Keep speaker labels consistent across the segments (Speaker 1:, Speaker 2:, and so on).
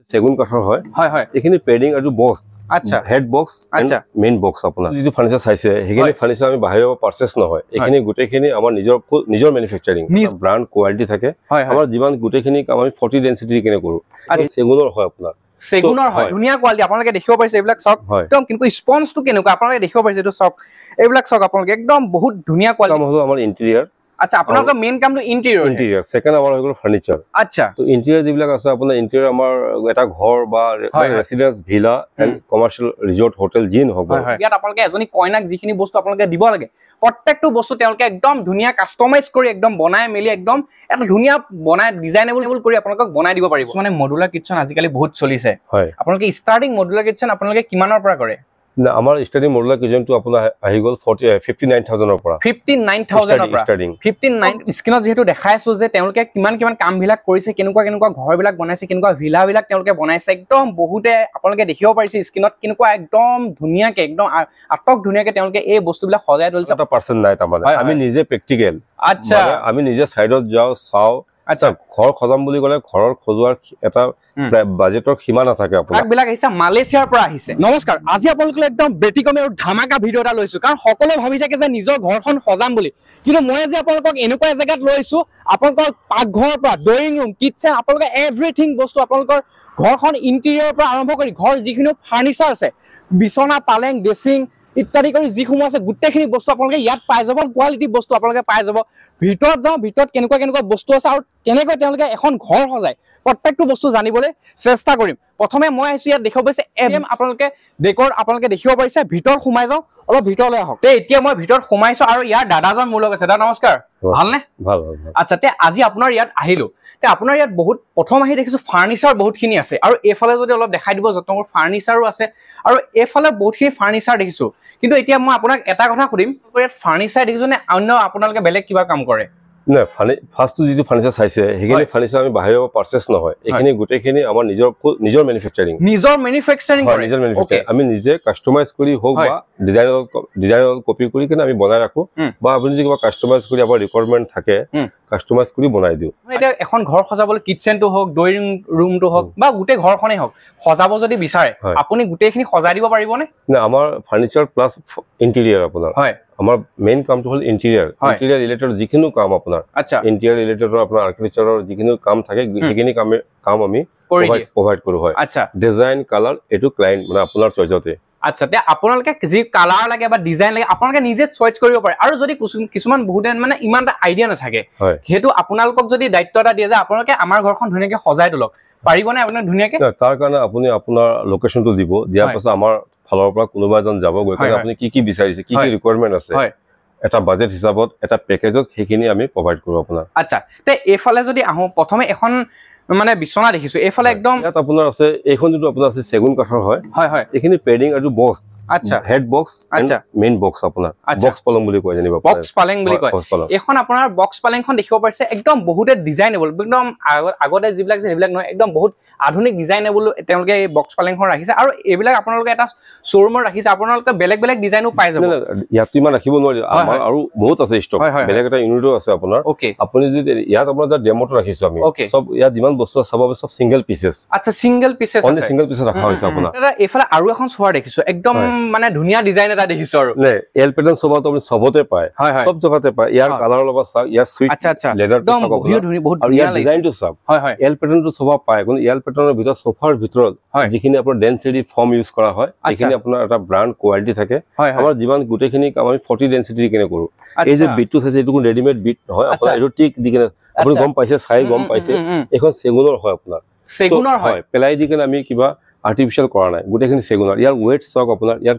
Speaker 1: সেগুন কাঠৰ হয়
Speaker 2: হয় হয়
Speaker 1: এখিনি পেডিং আৰু বক্স
Speaker 2: আচ্ছা
Speaker 1: হেড বক্স
Speaker 2: আচ্ছা
Speaker 1: মেইন বক্স আপোনাৰ যিটো ফাৰ্নিচাৰ চাইছে সেইখিনি ফাৰ্নিচাৰ আমি বাহিৰৰ পৰা পাৰচেজ নহয় এখিনি গোটেইখিনি আমাৰ নিজৰ ম্যানুফ্যাকচাৰিং ব্ৰান্ড কোৱালিটি থাকে আমাৰ যিমান গোটেইখিনি আমি 40 ডেন্সিটি কিনে কৰো সেগুনৰ হয় আপোনাৰ
Speaker 2: সেগুনৰ হয় ধুনিয়া কোৱালিটি আপোনালোকে দেখিব পাৰিছে এইবিলাক চক একদম কিন্তু স্পঞ্জটো কেনেকুৱা আপোনালোকে দেখিব পাৰিছে এইটো চক এইবিলাক চক আপোনালোকে একদম বহুত ধুনিয়া কোৱালিটি
Speaker 1: হলো আমাৰ ইন্টেৰিয়ৰ
Speaker 2: আচ্ছা আপোনালোকৰ মেইন কামটো ইন্টেৰিয়ৰ
Speaker 1: সেকেন্ড আমাৰ হৈ গ'ল ফাৰ্নিচাৰ
Speaker 2: আচ্ছা
Speaker 1: তো ইন্টেৰিয়ৰ যিবিলাক আছে আপোনাৰ ইন্টেৰিয়ৰ আমাৰ এটা ঘৰ বা ৰেসিডেন্স ভিলা এন্ড কমাৰ্শিয়েল ৰিজৰ্ট হোটেল জিন হ'ব
Speaker 2: ইয়াত আপোনালোকে এজনী কইনাক যিখিনি বস্তু আপোনালোকে দিব লাগে প্ৰত্যেকটো বস্তু তেওঁলোকে একদম ধুনিয়া কাস্টমাইজ কৰি একদম বনাই মেলি একদম এটা ধুনিয়া বনাই ডিজাইনেবল কৰি আপোনালোকক বনাই দিব পাৰিব মানে মডুলাৰ কিচেন আজিকালি বহুত চলিছে আপোনালোকে স্টাৰ্টিং মডুলাৰ কিচেন আপোনালোকে কিমানৰ পৰা কৰে
Speaker 1: না আমাৰ স্টাৰ্টিং মডুলাৰ কিচেনটো আপোনাৰ আহি গ'ল 59000 ৰ পৰা
Speaker 2: 59000 ৰ পৰা 59 স্ক্ৰিনত যেহেতু দেখাইছো যে তেওঁলোকে কিমান কাম বিলাক কৰিছে কেনেকুৱা ঘৰ বিলাক বনাইছে কেনেকুৱা ভিলা বিলাক তেওঁলোকে বনাইছে একদম বহুতে আপোনালোকে দেখিব পাৰিছে স্ক্ৰিনত কেনেকুৱা একদম ধুনিয়াকে একদম আটক ধুনিয়াকে তেওঁলোকে এই বস্তুবিলাক সজাই তুলিছে
Speaker 1: এটা পাৰ্সেন্ট নাই তাৰমানে আমি নিজে প্ৰেক্টিকেল
Speaker 2: আচ্ছা
Speaker 1: আমি নিজে সাইডত যাও চাও আচ্ছা ঘৰ খজাম বুলি ক'লে ঘৰৰ খজোৱাৰ এটা বাজেটৰ সীমা নাথাকে আপোনাৰ
Speaker 2: বিলাক আহিছে মালয়েছিয়াৰ পৰা আহিছে নমস্কাৰ আজি আপোনালোকে একদম বেটিকমে আৰু ধামাকা ভিডিও এটা লৈছো কাৰণ সকলো ভাবি থাকে যে নিজৰ ঘৰখন সজাম বুলি কিন্তু মই আজি আপোনালোকক এনেকুৱা জেগাত লৈছো আপোনালোকৰ পাকঘৰৰ পৰা ড্ৰয়িং ৰুম কিচেন আপোনালোকে এভৰিথিং বস্তু আপোনালোকৰ ঘৰখন ইন্টেৰিয়ৰৰ পৰা আৰম্ভ কৰি ঘৰ যিখিনি ফাৰ্নিচাৰ আছে বিছনা পালেং ড্ৰেছিং ইত্যাদি কৰি যিসমূহ আছে গোটেইখিনি বস্তু আপোনালোকে ইয়াত পাই যাব কোৱালিটি বস্তু আপোনালোকে পাই যাব ভিতৰত যাওঁ ভিতৰত কেনেকুৱা বস্তু আছে আৰু কেনেকৈ তেওঁলোকে এখন ঘৰ সজায় প্ৰত্যেকটো বস্তু জানিবলৈ চেষ্টা কৰিম প্ৰথমে মই আহিছো ইয়াত দেখিব পাইছে এম আপোনালোকে ডেকৰ আপোনালোকে দেখিব পাৰিছে ভিতৰ সোমাই যাওঁ অলপ ভিতৰলৈ আহক তে এতিয়া মই ভিতৰত সোমাইছো আৰু ইয়াৰ দাদাজন মোৰ লগত আছে দাদা নমস্কাৰ ভালনে
Speaker 1: ভাল
Speaker 2: আচ্ছা তে আজি আপোনাৰ ইয়াত আহিলো তে আপোনাৰ ইয়াত বহুত প্ৰথম আহি দেখিছো ফাৰ্নিচাৰ বহুতখিনি আছে আৰু এইফালে যদি অলপ দেখাই দিব যতনৰ ফাৰ্নিচাৰো আছে আৰু এইফালে বহুতখিনি ফাৰ্নিচাৰ দেখিছো কিন্তু এতিয়া মই আপোনাক এটা কথা সুধিম ইয়াত ফাৰ্নিচাৰ দেখিছো নে অন্য আপোনালোকে বেলেগ কিবা কাম কৰে
Speaker 1: না ফাৰ্স্টটো যিটো ফাৰ্নিচাৰ চাইছে সেইখিনি ফাৰ্নিচাৰ আমি বাহিৰৰ পৰা পাৰচেজ নহয় এখিনি গোটেইখিনি আমাৰ নিজৰ ম্যানুফ্যাকচাৰিং কৰে আমি নিজে কাস্টমাইজ কৰি হোক বা ডিজাইনৰ কপি কৰি কিনে আমি বনাই ৰাখো বা আপুনি যদি কিবা কাস্টমাইজ কৰি আমাৰ ৰিকোয়াৰমেন্ট থাকে কাস্টমাইজ কৰি বনাই দিও
Speaker 2: এটা এখন ঘৰ সজাবলৈ কিচেনটো হোক ড্ৰয়িং ৰুমটো হোক বা গোটেই ঘৰখনেই হোক সজাব যদি বিচাৰে আপুনি গোটেইখিনি সজাই দিব পাৰিবনে
Speaker 1: না আমাৰ ফাৰ্নিচাৰ প্লাস ইন্টেৰিয়ৰ আপোনাৰ
Speaker 2: হয়
Speaker 1: আমাৰ মেইন কামটো হল ইন্টেৰিয়ৰ ৰিলেটেড যিখিনি কাম আপোনাৰ
Speaker 2: আচ্ছা
Speaker 1: ইন্টেৰিয়ৰ ৰিলেটেড আপোনাৰ আৰ্কিটেকচাৰৰ যিখিনি কাম থাকে সেইখিনি কাম আমি প্ৰভাইড কৰো হয়
Speaker 2: আচ্ছা
Speaker 1: ডিজাইন কালাৰ এটো ক্লায়েন্ট মানে আপোনাৰ চইচতে
Speaker 2: আচ্ছা তে আপোনালোকে যি কালাৰ লাগে বা ডিজাইন লাগে আপোনালোকে নিজে চইচ কৰিব পাৰে আৰু যদি কিছুমান বহুতে মানে ইমান এটা আইডিয়া নাথাকে হেতু আপোনালোকক যদি দায়িত্ব এটা দিয়ে যে আপোনালোকে আমাৰ ঘৰখন ধুনিয়াকে সজাই তুলক পাৰিবনে আপোনাক ধুনিয়াকে
Speaker 1: তাৰ কাৰণে আপুনি আপোনাৰ লোকেশনটো দিব দিয়াৰ পাছত আমাৰ ফালৰ পৰা কোনোবা এজন যাব গৈ কিনে আপুনি কি বিচাৰিছে কি ৰিকোয়াৰমেন্ট আছে এটা বাজেট হিচাপত এটা পেকেজত সেইখিনি আমি প্ৰভাইড কৰো আপোনাক
Speaker 2: আচ্ছা তে এইফালে যদি আহো প্ৰথমে এখন মানে বিছনা দেখিছো এইফালে একদম
Speaker 1: ইয়াত আপোনাৰ আছে এইখন যেটো আপোনাৰ আছে সেগুন কাঠৰ হয়
Speaker 2: হয়
Speaker 1: এখিনি পেডিং আৰু বক্স
Speaker 2: আচ্ছা
Speaker 1: হেড বক্স
Speaker 2: আচ্ছা
Speaker 1: মেইন বক্স আপোনাৰ বক্স পালং বুলি কয় জানিব
Speaker 2: বক্স পালেং বুলি কয় এখন আপোনাৰ বক্স পালেংখন দেখিব পাৰিছে একদম বহুতে ডিজাইনেবল একদম আগতে যিবিলাক সেইবিলাক নহয় একদম বহুত আধুনিক ডিজাইনেবল তেওঁলোকে এই বক্স পালেংখন ৰাখিছে আৰু এইবিলাক আপোনালোকে এটা শ্বৰুমত ৰাখিছে আপোনালোকে বেলেগ ডিজাইনো পাই যাব
Speaker 1: ইয়াত ইমান ৰাখিব নোৱাৰি আমাৰ আৰু বহুত আছে ষ্টক বেলেগ এটা ইউনিটও আছে আপোনাৰ আপুনি যদি ইয়াত আপোনাৰ ডেমোটো ৰাখিছো আমি সব ইয়াত যিমান বস্তু চাব সব সিঙ্গেল পিসেস
Speaker 2: আচ্ছা সিঙ্গেল পিসেস আছে
Speaker 1: সিঙ্গেল পিসেস ৰাখা হৈছে আপোনাৰ
Speaker 2: এটা এফালে আৰু এখন সোফা দেখিছো একদম মানে ধুনিয়া ডিজাইন এটা দেখিছো আৰু
Speaker 1: নে এল পেটাৰ্ণ সোফাটো আপুনি সবতে পায় সব জগতে পায় ইয়াৰ কালাৰৰ লগত চাওক ইয়াৰ সুইট
Speaker 2: আচ্ছা
Speaker 1: লেদাৰ
Speaker 2: একদম বহুত
Speaker 1: আৰু ইয়াৰ ডিজাইনটো চাওক এল পেটাৰ্ণটো সোফা পায় কিন্তু এল পেটাৰ্ণৰ ভিতৰত সোফাৰ ভিতৰত যিখিনি আপোনাৰ ডেন্সিটি ফৰ্ম ইউজ কৰা হয় এইখিনি আপোনাৰ এটা ব্ৰান্ড কোৱালিটি থাকে আমাৰ যিমান গোটেইখিনি আমি 40 ডেন্সিটি কিনে কৰো এই যে বিটটো আছে এইটো ৰেডিমেড বিট নহয় আপোনাৰ এইটো টিক দি কিনে আপুনি গম পাইছে চাই গম পাইছে এখন সেগুনৰ হয় আপোনাৰ
Speaker 2: সেগুনৰ হয়
Speaker 1: পেলাই দি কিনে আমি কিবা আৰ্টিফিশিয়াল কৰা নাই গোটেইখিনি সেগুনৰ ইয়াৰ ওয়েট চাওক আপোনাৰ ইয়াৰ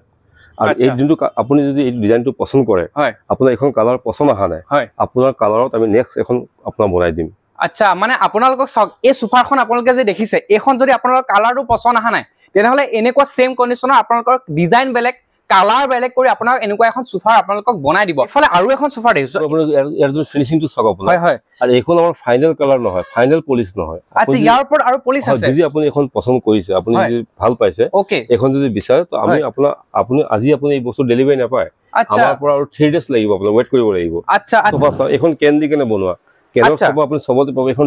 Speaker 1: আৰু এই যোনটো আপুনি যদি এই ডিজাইনটো পছন্দ কৰে আপোনাৰ এখন কালাৰ পছন্দ আহা নাই আপোনাৰ কালাৰত আমি নেক্সট এখন আপোনাৰ বনাই দিম
Speaker 2: আচ্ছা মানে আপোনালোকক চাওক এই সোফাখন আপোনালোকে যে দেখিছে এখন যদি আপোনালোকৰ কালাৰটো পছন্দ আহা নাই তেনেহলে এনেকুৱা সেম কন্ডিশনৰ আপোনালোকৰ ডিজাইন বেলেগ কালাৰ বেলেগ কৰি আপোনাক এনেকুৱা এখন সোফা আপোনালোকক বনাই দিব এফালে আৰু এখন সোফা দেখিছো
Speaker 1: আপোনাৰ ইয়াৰ যে ফিনিশিংটো চাওক আপোনাৰ
Speaker 2: হয়
Speaker 1: আৰু এইখন আমাৰ ফাইনাল কালাৰ নহয় ফাইনাল পলিশ নহয়
Speaker 2: আচ্ছা ইয়াৰ ওপৰত আৰু পলিশ আছে
Speaker 1: যদি আপুনি এখন পছন্দ কৰিছে আপুনি যদি ভাল পাইছে এখন যদি বিচাৰে তো আমি আপুনি আজি আপুনি এই বস্তু ডেলিভাৰি নাপায় আমাৰ পৰা আৰু 3 ডেজ লাগিব আপোনাৰ ওয়েট কৰিব লাগিব
Speaker 2: আচ্ছা
Speaker 1: সোফা চাওক এখন কেন দি কেনে বনোৱা কেনৰ সোফা আপুনি সবতে পাব, এখন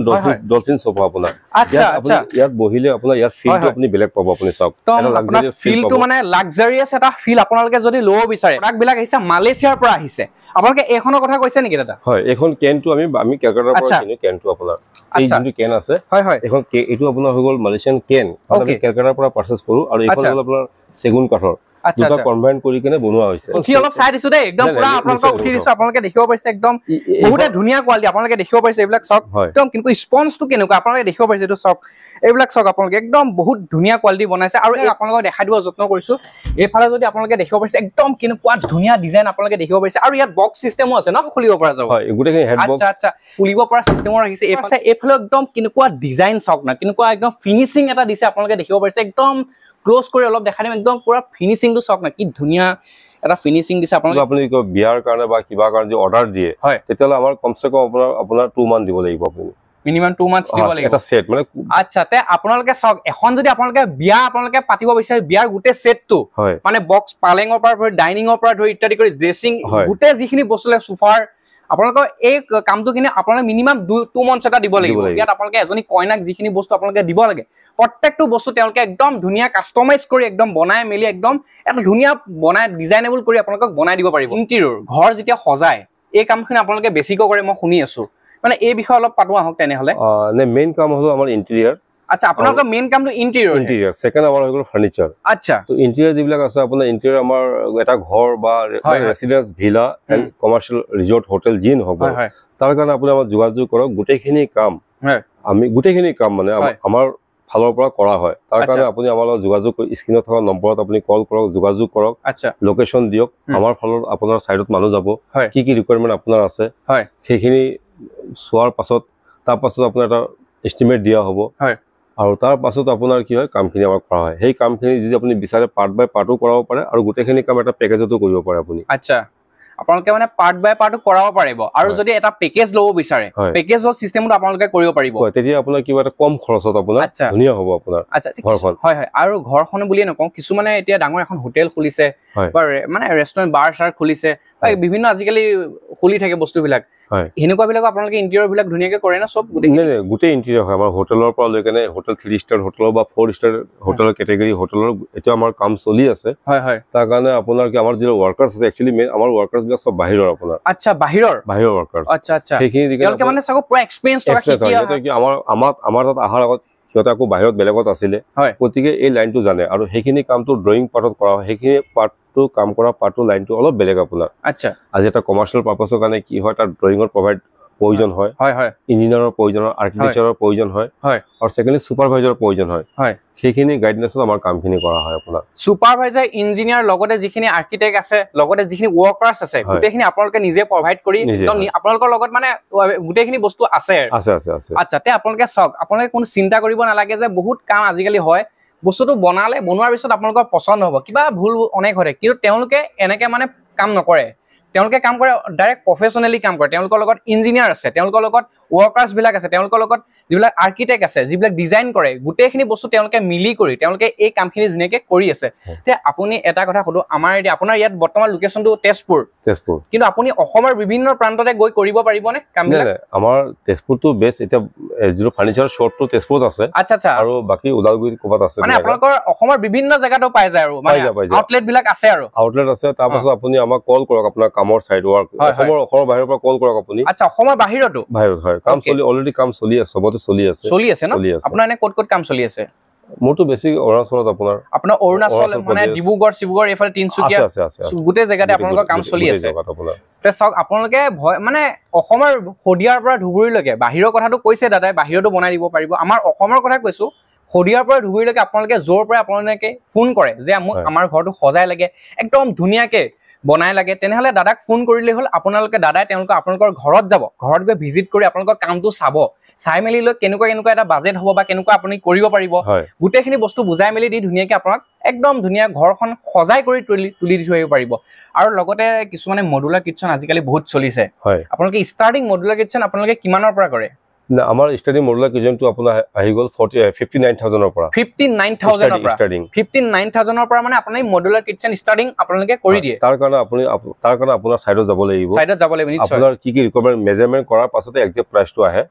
Speaker 1: ডলফিন সোফা আপোনাৰ।
Speaker 2: আচ্ছা আচ্ছা,
Speaker 1: ইয়াত বহিলে আপোনাৰ ইয়াৰ ফিলটো আপুনি বেলেগ পাব, আপুনি চাওক
Speaker 2: এটা লাক্সাৰিয়াছ ফিলটো মানে লাক্সাৰিয়াছ এটা ফিল আপোনালোকে যদি ল'ব বিচাৰে। প্ৰডাক্ট বিলাক আহিছে মালয়েছিয়াৰ পৰা আহিছে। আপোনালোকে এইখনৰ কথা কৈছে নেকি দাদা?
Speaker 1: হয়, এখন কেনটো আমি কেলকাতাৰ পৰা কিনো, কেনটো আপোনাৰ এই যোনটো কেন আছে,
Speaker 2: হয় হয়,
Speaker 1: এখন এইটো আপোনাৰ হৈ গ'ল মালয়েছিয়ান কেন, আমি কেলকাতাৰ পৰা পাৰচেজ কৰো। আৰু এইখন হ'ল আপোনাৰ চেগুন কাঠৰ, দুটা কম্বাইন কৰি কিনে বনোৱা হৈছে।
Speaker 2: উঠি অলপ চাই দিছো দেই, একদম পুৰা আপোনালোকক উঠি দিছো, আপোনালোকে দেখিব পাৰিছে একদম বহুতে ধুনীয়া কোৱালিটি, আপোনালোকে দেখিব পাৰিছে। এইবিলাক চক একদম কিন্তু স্পঞ্জটো কেনেকুৱা আপোনালোকে দেখিব পাৰিছে, এইটো চক, এইবিলাক চক আপোনালোকে একদম বহুত ধুনীয়া কোৱালিটি বনাইছে। আৰু এই আপোনালোকক দেখাই দিব যত্ন কৰিছো। এইফালে যদি আপোনালোকে দেখিব পাৰিছে একদম কেনেকুৱা ধুনীয়া ডিজাইন আপোনালোকে দেখিব পাৰিছে। আৰু ইয়াত বক্স চিষ্টেমো আছে ন, খুলিব পৰা যাব।
Speaker 1: হয়, গোটেইখিনি হেড বক্স।
Speaker 2: আচ্ছা আচ্ছা, খুলিব পৰা চিষ্টেমো ৰাখিছে। এইফালে একদম কেনেকুৱা ডিজাইন চাওক না, কেনেকুৱা একদম ফিনিচিং এটা দিছে, আপোনালোকে দেখিব পাৰিছে। একদম ক্লোজ কৰি অলপ দেখাই দিম, একদম পুৰা ফিনিচিংটো চাওক না, কি ধুনীয়া এটা ফিনিচিং দিছে। আপোনালোকে
Speaker 1: আপুনি বিয়াৰ কাৰণে বা কিবা কাৰণে যদি অৰ্ডাৰ দিয়ে, তেতিয়াহ'লে আমাৰ কমচে কম আপোনাৰ 2 মান্থ দিব লাগিব, আপুনি
Speaker 2: মিনিমাম 2 মান্থ দিব লাগিব
Speaker 1: এটা সেট মানে।
Speaker 2: আচ্ছা, তে আপোনালোকে চাওক, এখন যদি আপোনালোকে বিয়া আপোনালোকে পাতিব বিচাৰে, বিয়াৰ গোটেই সেটটো মানে বক্স, পালেঙৰ পৰা ধৰি ডাইনিঙৰ পৰা ধৰি ইত্যাদি কৰি ড্ৰেছিং, গোটেই যিখিনি বস্তু লাগে, সোফাৰ, আপোনালোকৰ এই কামটো কিনে আপোনালোকে মিনিমাম 2 মান্থ এটা দিব লাগিব। ইয়াত আপোনালোকে এজনী কইনাক যিখিনি বস্তু আপোনালোকে দিব লাগে, প্ৰত্যেকটো বস্তু তেওঁলোকে একদম ধুনীয়া কাষ্টমাইজ কৰি একদম বনাই মেলি একদম এটা ধুনীয়া বনাই ডিজাইনেবল কৰি আপোনালোকক বনাই দিব পাৰিব। ইণ্টেৰিয়ৰ ঘৰ যেতিয়া সজায়, এই কামখিনি আপোনালোকে বেছিকৈ কৰে, মই শুনি আছো। মানে এই বিষয়ে অলপ পাতো আহক তেনেহলে।
Speaker 1: মেইন কাম হলো আমাৰ ইণ্টেৰিয়ৰ।
Speaker 2: আচ্ছা, আপোনালোকৰ মেইন কামটো ইণ্টেৰিয়ৰ।
Speaker 1: সেকেন্ড আমাৰ হৈ গ'ল ফাৰ্নিচাৰ।
Speaker 2: আচ্ছা,
Speaker 1: তো ইণ্টেৰিয়ৰ যিবিলাক আছে আপোনাৰ, ইণ্টেৰিয়ৰ আমাৰ এটা ঘৰ বা residence, villa and commercial resort, hotel যি নহওক, তাৰ কাৰণে আপুনি আমাক যোগাযোগ কৰক। গোটেইখিনি কাম মানে আমাৰ ফালৰ পৰা কৰা হয়। তাৰ কাৰণে আপুনি আমাৰ লগত যোগাযোগ কৰি স্ক্ৰীনত থকা নম্বৰত আপুনি কল কৰক, যোগাযোগ কৰক, লোকেশ্যন দিয়ক। আমাৰ ফালৰ আপোনাৰ চাইডত মানুহ যাব, কি কি ৰিকুৱাৰমেণ্ট আপোনাৰ আছে সেইখিনি চোৱাৰ পাছত, তাৰ পাছত আপোনাৰ এটা এষ্টিমেট দিয়া হ'ব। আৰু তাৰ পাছত আপোনাৰ কি হয়, কামখিনি আমাৰ কৰা হয়। সেই কামখিনি যদি আপুনি বিচাৰে পাৰ্ট বাই পাৰ্টো কৰাব পাৰে, আৰু গোটেইখিনি কাম এটা পেকেজতো কৰিব পাৰে আপুনি।
Speaker 2: আচ্ছা, আপোনালোকে মানে পাৰ্ট বাই পাৰ্টো কৰাব পাৰিব। আৰু যদি এটা পেকেজ ল'ব বিচাৰে, পেকেজৰ চিষ্টেমত আপোনালোকে কৰিব পাৰিব।
Speaker 1: তেতিয়া আপোনাৰ কিবা এটা কম খৰচত আপোনাৰ ধুনীয়া হ'ব আপোনাৰ ঘৰখন।
Speaker 2: হয় হয়, আৰু ঘৰখন বুলিয়ে নকওঁ, কিছুমানে এতিয়া ডাঙৰ এখন হোটেল খুলিছে বা মানে ৰেষ্টুৰেণ্ট, বাৰ চাৰ খুলিছে, বিভিন্ন আজিকালি খুলি থাকে বস্তুবিলাক, সেনেকুৱা বিলাক আপোনালোকে ইণ্টেৰিয়ৰ বিলাক ধুনীয়াকে কৰে না? চব
Speaker 1: গোটেই ইণ্টেৰিয়ৰ হয় আমাৰ, হোটেলৰ পৰা লৈ কেনে হোটেল 3 ষ্টাৰ হোটেলৰ বা 4 ষ্টাৰ হোটেলৰ কেটেগৰী হোটেলৰ এতিয়া আমাৰ কাম চলি আছে। তাৰ কাৰণে আপোনাৰ কি আমাৰ যিটো ৱাৰ্কাৰ্ছ আছে, একচুৱেলি মেইন আমাৰ ৱাৰ্কাৰ্ছ বিলাক সব বাহিৰৰ আপোনাৰ।
Speaker 2: আচ্ছা, বাহিৰৰ
Speaker 1: ৱাৰ্কাৰ্ছ।
Speaker 2: আচ্ছা আচ্ছা,
Speaker 1: সেইখিনি
Speaker 2: তেওঁলোকে মানে চাগৈ পুৰা এক্সপেৰিয়েন্স আমাৰ তাত অহাৰ আগত সিহঁতে আকৌ বাহিৰত বেলেগত আছিলে, গতিকে এই লাইনটো জানে। আৰু সেইখিনি কামটো ড্ৰয়িং পাৰ্টত কৰা হয়, সেইখিনি পাৰ্টটো কাম কৰা পাৰ্টটো লাইনটো অলপ বেলেগ আপোনাৰ। আচ্ছা,
Speaker 1: আজি এটা কমাৰ্চিয়েল পাৰ্পাছৰ কাৰণে কি হয়, তাত ড্ৰয়িঙৰ প্ৰয়োজন হয়, ইঞ্জিনিয়াৰৰ প্ৰয়োজন হয়, আৰ্কিটেক্সাৰৰ প্ৰয়োজন হয়, আৰু সেকেন্ডলি সুপাৰভাইজাৰৰ প্ৰয়োজন হয়। সেইখিনি গাইডেন্সত আমাৰ কামখিনি কৰা হয় আপোনাৰ।
Speaker 2: সুপাৰভাইজাৰ, ইঞ্জিনিয়াৰ, লগতে যিখিনি আৰ্কিটেক্ট আছে, লগতে যিখিনি ৱৰ্কাৰ্ছ আছে, গোটেইখিনি আপোনালোকে নিজে প্ৰভাইড কৰি আপোনালোকৰ লগত মানে গোটেইখিনি বস্তু আছে। আচ্ছা, তে আপোনালোকে চাওক, আপোনালোকে কোনো চিন্তা কৰিব নালাগে যে বহুত কাম আজিকালি হয়, বস্তুটো বনোৱাৰ পিছত আপোনালোকৰ পচন্দ হ'ব, কিবা ভুল অনেক হয়, কিন্তু তেওঁলোকে এনেকে মানে কাম নকৰে। তেওঁলোকে কাম কৰে ডাইৰেক্ট প্ৰফেচনেলি কাম কৰে। তেওঁলোকৰ লগত ইঞ্জিনিয়াৰ আছে, তেওঁলোকৰ লগত ৱৰ্কাৰ্ছ বিলাক আছে, তেওঁলোকৰ লগত যিবিলাক আৰ্কিটেক্ট আছে, যিবিলাক ডিজাইন কৰে, গোটেইখিনি বস্তু তেওঁলোকে মিলি কৰি তেওঁলোকে এই কামখিনি ধুনীয়াকে কৰি আছে। তে আপুনি এটা কথা সুধো, আপোনাৰ ইয়াত বৰ্তমান লোকেশ্যনটো তেজপুৰ, কিন্তু আপুনি অসমৰ বিভিন্ন প্ৰান্ততে গৈ কৰিব পাৰিবনে কামবিলাক?
Speaker 1: আমাৰ তেজপুৰটো বেষ্ট। এতিয়া যিটো ফাৰ্নিচাৰ শ্বপটো তেজপুৰত আছে।
Speaker 2: আচ্ছা আচ্ছা,
Speaker 1: আৰু বাকী ওদালগুৰিত ক'ৰবাত আছে,
Speaker 2: মানে আপোনালোকৰ অসমৰ বিভিন্ন জেগাতো পাই যায় আৰু আউটলেট বিলাক আছে। আৰু আউটলেট
Speaker 1: আছে। তাৰপাছত আপুনি আমাক কল কৰক, আপোনাৰ কামৰ চাইড ৱৰ্ক অসমৰ বাহিৰৰ পৰা কল কৰক আপুনি।
Speaker 2: আচ্ছা, অসমৰ বাহিৰতো? হয়,
Speaker 1: কাম অলৰেডি কাম চলি আছে, চবতে চলি আছে
Speaker 2: ন? আপোনাৰ এনে ক'ত কাম চলি আছে?
Speaker 1: মোৰতো বেছি অৰুণাচলত। আপোনাৰ
Speaker 2: অৰুণাচল মানে ডিব্ৰুগড়, চিবুগড়, এইফালে তিনচুকীয়া, গোটেই জেগাতে আপোনালোকৰ কাম চলি আছে। চাওক, আপোনালোকে মানে অসমৰ শদিয়াৰ পৰা ধুবুৰীলৈকে, বাহিৰৰ কথাটো কৈছে দাদাই, বাহিৰতো বনাই দিব পাৰিব। আমাৰ অসমৰ কথা কৈছো, শদিয়াৰ পৰা ধুবুৰীলৈকে আপোনালোকে য'ৰ পৰা আপোনালোকে ফোন কৰে যে আমাৰ ঘৰটো সজাই লাগে, একদম ধুনীয়াকে বনাই লাগে, তেনেহ'লে দাদাক ফোন কৰিলে হ'ল। দাদাই আপোনালোকৰ ঘৰত যাব, ঘৰত গৈ ভিজিট কৰি আপোনালোকৰ কামটো চাই মেলি লৈ কেনেকুৱা এটা বাজেট হ'ব বা কেনেকুৱা আপুনি কৰিব পাৰিব, গোটেইখিনি বস্তু বুজাই মেলি দি ধুনীয়াকে আপোনাক একদম ধুনীয়া ঘৰখন সজাই কৰি তুলি দি থৈ আহিব পাৰিব। আৰু লগতে কিছুমানে মডুলাৰ কিটচেন আজিকালি বহুত চলিছে। আপোনালোকে ষ্টাৰ্টিং মডুলাৰ কিটচেন আপোনালোকে কিমানৰ পৰা কৰে?
Speaker 1: না আমাৰ ষ্টাৰ্টিং মডুলাৰ কিচেনটো আপোনাৰ আহি গ'ল 59,000 পৰা
Speaker 2: 59,000 পৰা
Speaker 1: ষ্টাৰ্টিং
Speaker 2: 59,000 পৰা মানে আপুনি মডুলাৰ কিচেন ষ্টাৰ্টিং আপোনালোকে কৰি দিয়ে
Speaker 1: তাৰ কাৰণে আপোনাৰ সাইডত যাব লাগিব
Speaker 2: নিশ্চয়
Speaker 1: আপোনাৰ কি ৰিকোয়াৰমেন্ট মেজাৰমেন্ট কৰাৰ পাছতে এক্সাক্ট প্ৰাইচটো আহে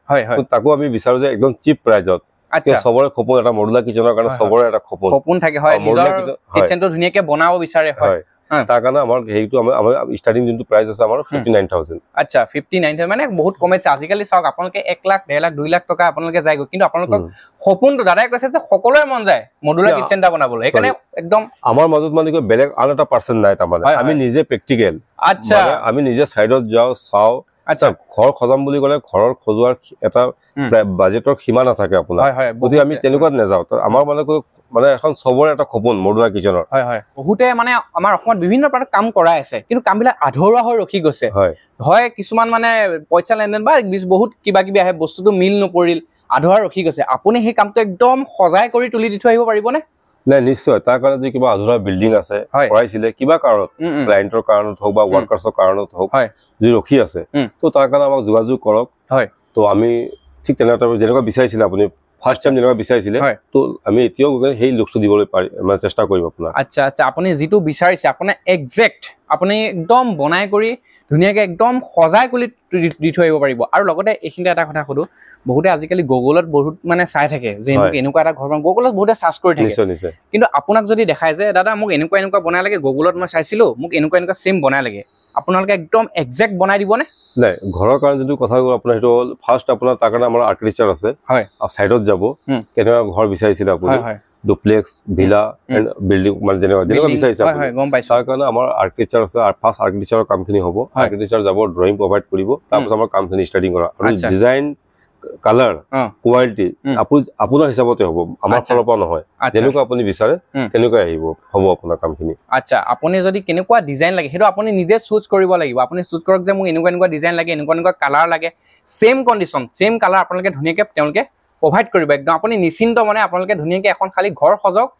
Speaker 1: তাকো আমি বিচাৰো যে একদম চিপ প্ৰাইজত
Speaker 2: আচ্ছা
Speaker 1: সবৰে খপন এটা মডুলাৰ কিচেনৰ কাৰণে সবৰে এটা খপন
Speaker 2: থাকে হয় নিজৰ কিচেনটো ধুনিয়াকে বনাব বিচাৰে হয়
Speaker 1: তাৰ কাৰণে আমাৰ হেইটো আমাৰ ষ্টাৰ্টিং যোনটো প্ৰাইস আছে আমাৰ 59,000
Speaker 2: আচ্ছা 59,000 মানে বহুত কমেছে আজিকালি চাওক আপোনালোকে 1 লাখ 1.5 লাখ 2 লাখ টকা আপোনালোকে যায়গৈ কিন্তু আপোনালোকক সপোনটো দাদাই কৈছে যে সকলোৰে মন যায় মডুলাৰ কিচেন এটা বনাবলৈ সেইকাৰণে একদম
Speaker 1: আমাৰ মাজত মানে বেলেগ আন এটা পাৰ্সন নাই তাৰমানে আমি নিজে প্ৰেক্টিকেল
Speaker 2: আচ্ছা
Speaker 1: আমি নিজে সাইডত যাও চাও আচ্ছা ঘৰ খজাম বুলি ক'লে ঘৰৰ খজোৱাৰ এটা বাজেটৰ সীমা নাথাকে আপোনাৰ যদি আমি তেনেকুৱাত নাযাও আমাৰ মানে এখন সবৰে এটা খপন মডুলাৰ কিচেনৰ
Speaker 2: বহুতে মানে আমাৰ অসমত বিভিন্ন প্ৰকাৰৰ কাম কৰাই আছে কিন্তু কামবিলাক আধৰুৱা হৈ ৰখি গৈছে হয় কিছুমান মানে পইচা লেনদেন বা বহুত কিবা কিবি আহে বস্তুটো মিল নপৰিল আধৰুৱা ৰখি গৈছে আপুনি সেই কামটো একদম সজাই কৰি তুলি দি থৈ আহিব পাৰিবনে
Speaker 1: নাই নিশ্চয় তাৰ কাৰণে যে কিবা আধৰুৱা বিল্ডিং আছে কৰাইছিলে কিবা কাৰণত ক্লায়েন্টৰ কাৰণত হোক বা ওয়াৰ্কাৰ্ছৰ কাৰণত হোক যদি ৰখি আছে তো তাৰ কাৰণে আমাক যোগাযোগ কৰক তো আমি ঠিক তেনেকৈ যেনেকুৱা বিচাৰিছিলে আপুনি ফাৰ্স্ট টাইম যেনেকুৱা বিচাৰিছিলে তো আমি এতিয়াও সেই লুকটো দিবলৈ মানে চেষ্টা কৰিম আপোনাৰ
Speaker 2: আচ্ছা আচ্ছা আপুনি যিটো বিচাৰিছে আপোনাৰ এক্সাক্ট আপুনি একদম বনাই কৰি ধুনিয়াকে একদম সজাই কৰি দি থৈ আহিব পাৰিব আৰু লগতে এইখিনিতে এটা কথা সুধো বহুতে আজিকালি গুগলত বহুত মানে চাই থাকে যে এনেকুৱা এটা ঘৰ গুগলত বহুতে সাৰ্চ কৰি থাকে
Speaker 1: নিশ্চয়
Speaker 2: কিন্তু আপোনাক যদি দেখায় যে দাদা মোক এনেকুৱা বনাই লাগে গুগলত মই চাইছিলো মোক এনেকুৱা সেম বনাই লাগে আপোনালোকে একদম এক্সাক্ট বনাই দিবনে
Speaker 1: নাই ঘৰৰ কাৰণে যদি কথা কওঁ আপোনাৰ হেতু ফাৰ্স্ট আপোনাৰ তাৰ কাৰণে আমাৰ আৰ্কিটেকচাৰ আছে
Speaker 2: হয়
Speaker 1: সাইডত যাব কেনেকুৱা ঘৰ বিচাৰিছিল আপুনি ডুপ্লেক্স ভিলা এণ্ড বিল্ডিং মানে যেনেকুৱা বিচাৰিছে
Speaker 2: গম পাইছো
Speaker 1: তাৰ কাৰণে আমাৰ আৰ্কিটেকচাৰ আছে আৰু ফাৰ্স্ট আৰ্কিটেকচাৰৰ কামখিনি হ'ব আৰ্কিটেকচাৰ যাব ড্ৰয়িং প্ৰভাইড কৰিব তাৰপিছত আমাৰ কামখিনি ষ্টাৰ্টিং কৰা আৰু ডিজাইন কালাৰ কোৱালিটি আপোনাৰ হিচাপতে হ'ব আমাৰ ফালৰ পৰা নহয় যেনেকুৱা আপুনি বিচাৰে তেনেকুৱাই আহিব হ'ব আপোনাৰ কামখিনি
Speaker 2: আচ্ছা আপুনি যদি কেনেকুৱা ডিজাইন লাগে সেইটো আপুনি নিজে চুজ কৰিব লাগিব আপুনি চুজ কৰক যে মোক এনেকুৱা ডিজাইন লাগে এনেকুৱা কালাৰ লাগে সেম কণ্ডিশ্যন সেম কালাৰ আপোনালোকে ধুনীয়াকে তেওঁলোকে প্ৰভাইড কৰিব একদম আপুনি নিশ্চিন্ত মানে আপোনালোকে ধুনীয়াকে এখন খালি ঘৰ সজাওক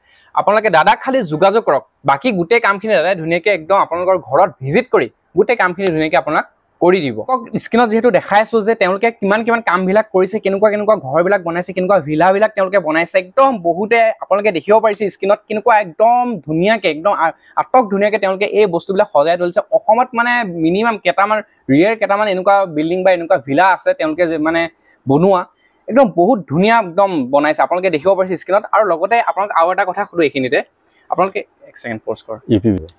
Speaker 2: আপোনালোকে দাদাক খালি যোগাযোগ কৰক বাকি গোটেই কামখিনি দাদাই ধুনীয়াকে একদম আপোনালোকৰ ঘৰত ভিজিট কৰি গোটেই কামখিনি ধুনীয়াকে আপোনাক কৰি দিব স্ক্ৰিনত যেহেতু দেখাইছো যে তেওঁলোকে কিমান কামবিলাক কৰিছে কেনেকুৱা ঘৰবিলাক বনাইছে কেনেকুৱা ভিলাবিলাক তেওঁলোকে বনাইছে একদম বহুতে আপোনালোকে দেখিব পাৰিছে স্ক্ৰিনত কেনেকুৱা একদম ধুনীয়াকে একদম আটক ধুনীয়াকে তেওঁলোকে এই বস্তুবিলাক সজাই তুলিছে অসমত মানে মিনিমাম কেটামান এনেকুৱা বিল্ডিং বা এনেকুৱা ভিলা আছে তেওঁলোকে মানে বনোৱা একদম বহুত ধুনীয়া একদম বনাইছে আপোনালোকে দেখিব পাৰিছে স্ক্ৰিনত আৰু লগতে আপোনালোক আৰু এটা কথা সুধো এইখিনিতে আপোনালোকে এক সেকেন্ড পজ কৰ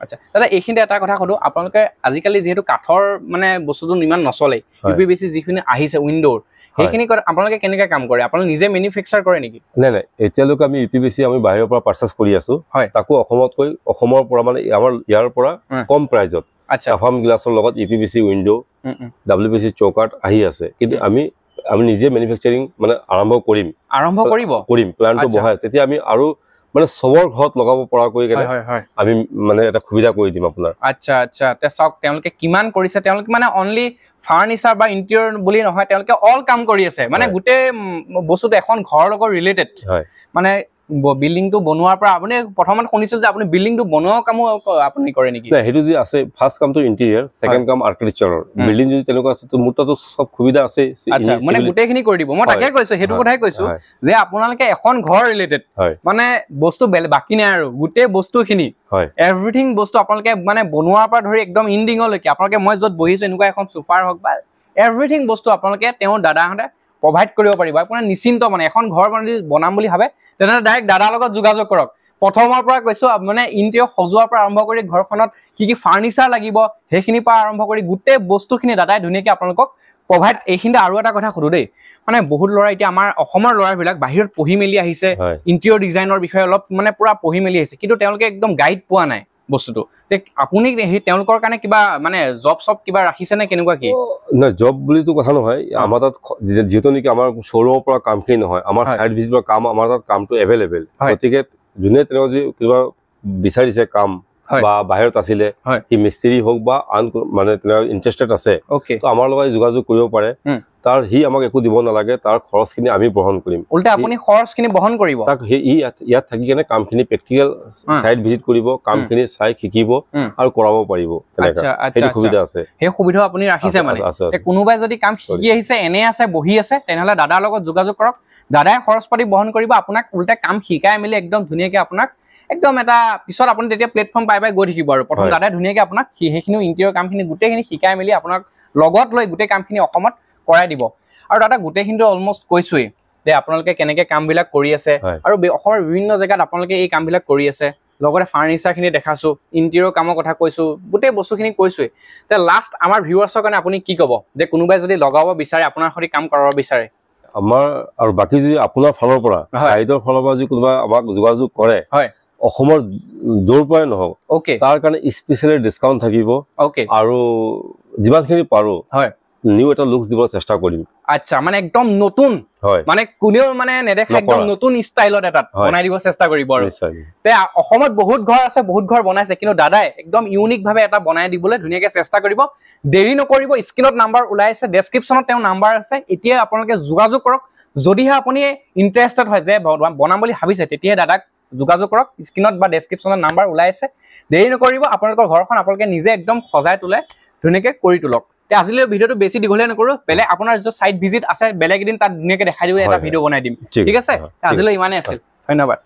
Speaker 2: আচ্ছা দাদা এইখিনিতে এটা কথা সুধো আপোনালোকে আজিকালি যেহেতু কাঠৰ মানে বস্তুটো ইমান নচলে ইউপিভিসি যিখিনি আহিছে উইন্ডোৰ সেইখিনি আপোনালোকে কেনেকৈ কাম কৰে আপোনালোকে নিজে মেনুফেকচাৰ কৰে নেকি
Speaker 1: নাই এতিয়ালৈকে আমি ইউপিভিসি আমি বাহিৰৰ পৰা পাৰচেজ কৰি আছো তাকো অসমৰ পৰা মানে আমাৰ ইয়াৰ পৰা কম প্ৰাইজত আচ্ছা আফাম গ্লাছৰ লগত ইউপিভিসি উইন্ডো ডব্লিউপিসি চৌকাট আহি আছে কিন্তু আমি নিজে মেনুফেকচাৰিং মানে আৰম্ভ কৰিম প্লানটো বহাই তেতিয়া আমি আৰু মানে সবৰ ঘৰত লগাব পৰা কৰি কেনে আমি মানে এটা সুবিধা কৰি দিম আপোনাৰ
Speaker 2: আচ্ছা আচ্ছা তে চাওক তেওঁলোকে কিমান কৰিছে তেওঁলোকে মানে অনলি ফাৰ্নিচাৰ বা ইন্টেৰিয়ৰ বুলি নহয় তেওঁলোকে অল কাম কৰি আছে মানে গোটেই বস্তুটো এখন ঘৰৰ লগত ৰিলেটেড মানে বিল্ডিংটো বনোৱাৰ পৰা আপুনি প্ৰথমত শুনিছিল যে আপুনি বিল্ডিংটো বনোৱা কামো আপুনি কৰে নেকি
Speaker 1: না হেতু যি আছে ফাৰ্স্ট কামটো ইন্টেৰিয়ৰ সেকেন্ড কাম আৰ্কিটেকচাৰৰ বিল্ডিং যদি তেনেকুৱা আছে তো মোৰ তাতো সব সুবিধা আছে
Speaker 2: আচ্ছা মানে গোটেইখিনি কৰি দিব মই তাকে কৈছো হেতু কথাই কৈছো যে আপোনালোকে এখন ঘৰ ৰিলেটেড মানে বস্তু বাকি নাই আৰু গোটেই বস্তুখিনি এভৰিথিং বস্তু আপোনালোকে মানে বনোৱাৰ পৰা ধৰি একদম ইন্ডিংলৈকে আপোনালোকে মই য'ত বহিছো এনেকুৱা এখন সোফাৰ হওক বা এভৰিথিং বস্তু আপোনালোকে তেওঁৰ দাদাহঁতে প্ৰভাইড কৰিব পাৰিব আপোনাৰ নিশ্চিন্ত মানে এখন ঘৰ বনাম বুলি ভাবে তেনে ডাইৰেক্ট দাদাৰ লগত যোগাযোগ কৰক প্ৰথমৰ পৰা কৈছো মানে ইন্টেৰিয়ৰ সজোৱাৰ পৰা আৰম্ভ কৰি ঘৰখনত কি ফাৰ্নিচাৰ লাগিব সেইখিনিৰ পৰা আৰম্ভ কৰি গোটেই বস্তুখিনি দাদাই ধুনীয়াকে আপোনালোকক প্ৰভাইড এইখিনিতে আৰু এটা কথা সুধো দেই মানে বহুত ল'ৰা এতিয়া আমাৰ অসমৰ ল'ৰাবিলাক বাহিৰত পঢ়ি মেলি আহিছে ইন্টেৰিয়ৰ ডিজাইনৰ বিষয়ে অলপ মানে পুৰা পঢ়ি মেলি আহিছে কিন্তু তেওঁলোকে একদম গাইড পোৱা নাই বস্তুটো আপুনি সেই তেওঁলোকৰ কাৰণে কিবা মানে জব কিবা ৰাখিছে নে কেনেকুৱা কি
Speaker 1: না জব বুলিতো কথা নহয় আমাৰ তাত যেহেতু নেকি আমাৰ শ্বৰুমৰ পৰা কামখিনি নহয় আমাৰ সাইড ভিজিটৰ কাম আমাৰ তাত কামটো এভেইলেবল গতিকে যোনে তেনেকুৱা কিবা বিচাৰিছে কাম বা বাহিৰত আছিলে কি মিস্ত্ৰী হোক বা আন মানে ইন্টাৰেস্টেড আছে তো আমাৰ লগত যোগাযোগ কৰিব পাৰে তাৰ হি আমাক একো দিব নালাগে তাৰ খৰচখিনি আমি বহন কৰিম
Speaker 2: উল্টা আপুনি খৰচখিনি বহন কৰিব
Speaker 1: তাক হি ইয়াত থাকি কেনে কামখিনি প্ৰেক্টিকেল সাইট ভিজিট কৰিব কামখিনি চাই শিকিব আৰু কৰাব পাৰিব
Speaker 2: আচ্ছা
Speaker 1: এই সুবিধা আছে
Speaker 2: সেই সুবিধা আপুনি ৰাখিছে মানে কোনোবাই যদি কাম শিকি আহিছে এনে আছে বহি আছে তেনেহলে দাদাৰ লগত যোগাযোগ কৰক দাদাই খৰচ পাতি বহন কৰিব আপোনাক উল্টা কাম শিকাই মেলি একদম ধুনীয়াকৈ আপোনাক একদম এটা পিছত আপুনি তেতিয়া প্লেটফৰ্ম পাই গৈ থাকিব আৰু প্ৰথম দাদাই ধুনীয়াকৈ আপোনাক সেইখিনি ইণ্টেৰিয়ৰ কামখিনি গোটেইখিনি শিকাই মেলি আপোনাক লগত লৈ গোটেই কামখিনি অসমত কৰাই দিব আৰু দাদা গোটেইখিনিতো অলমষ্ট কৈছোৱেই যে আপোনালোকে কেনেকৈ কামবিলাক কৰি আছে আৰু অসমৰ বিভিন্ন জেগাত আপোনালোকে এই কামবিলাক কৰি আছে লগতে ফাৰ্নিচাৰখিনি দেখাইছো ইণ্টেৰিয়ৰ কামৰ কথা কৈছো গোটেই বস্তুখিনি কৈছোৱেই তে লাষ্ট আমাৰ ভিউৱাৰ্ছৰ কাৰণে আপুনি কি ক'ব যে কোনোবাই যদি লগাব বিচাৰে আপোনাৰ সৈতে কাম কৰাব বিচাৰে
Speaker 1: আমাৰ আৰু বাকি যদি আপোনাৰ ফালৰ পৰা সাইডৰ ফালৰ পৰা যদি কোনোবা আমাক যোগাযোগ কৰে অসমৰ জোৰ পৰাই নহওক তাৰ কাৰণে স্পেচিয়েলি ডিসকাউন্ট থাকিব আৰু যিমানখিনি পাৰো নিউ এটা লুকস দিবলৈ চেষ্টা কৰিম
Speaker 2: আচ্ছা মানে একদম নতুন মানে কোনেও মানে নেদেখা একদম নতুন ষ্টাইলত এটা বনাই দিব চেষ্টা কৰিব আৰু তে অসমত বহুত ঘৰ আছে বহুত ঘৰ বনাইছে কিন্তু দাদাই একদম ইউনিক ভাবে এটা বনাই দিবলৈ ধুনীয়াকৈ চেষ্টা কৰিব দেৰি নকৰিব স্ক্ৰিনত নাম্বাৰ ওলাইছে ডেসক্ৰিপচনত তেওঁ নাম্বাৰ আছে এতিয়া আপোনালোকে যোগাযোগ কৰক যদিহে আপুনি ইন্টাৰেষ্টেড হয় যে বনাম বুলি ভাবিছে তেতিয়া দাদাক যোগাযোগ কৰক স্ক্ৰিনত বা ডেসক্ৰিপচনত নাম্বাৰ ওলাইছে দেৰি নকৰিব আপোনালোকৰ ঘৰখন আপোনালোকে নিজে একদম সজাই তোলে ধুনীয়াকৈ কৰি তোলক তে আজিলৈ ভিডিওটো বেছি দীঘলীয়া নকৰো বেলেগ আপোনাৰ যে সাইট ভিজিট আছে বেলেগ এদিন তাত ধুনীয়াকৈ দেখাই দিব এটা ভিডিও বনাই দিম ঠিক আছে আজিলৈ ইমানেই আছিল ধন্যবাদ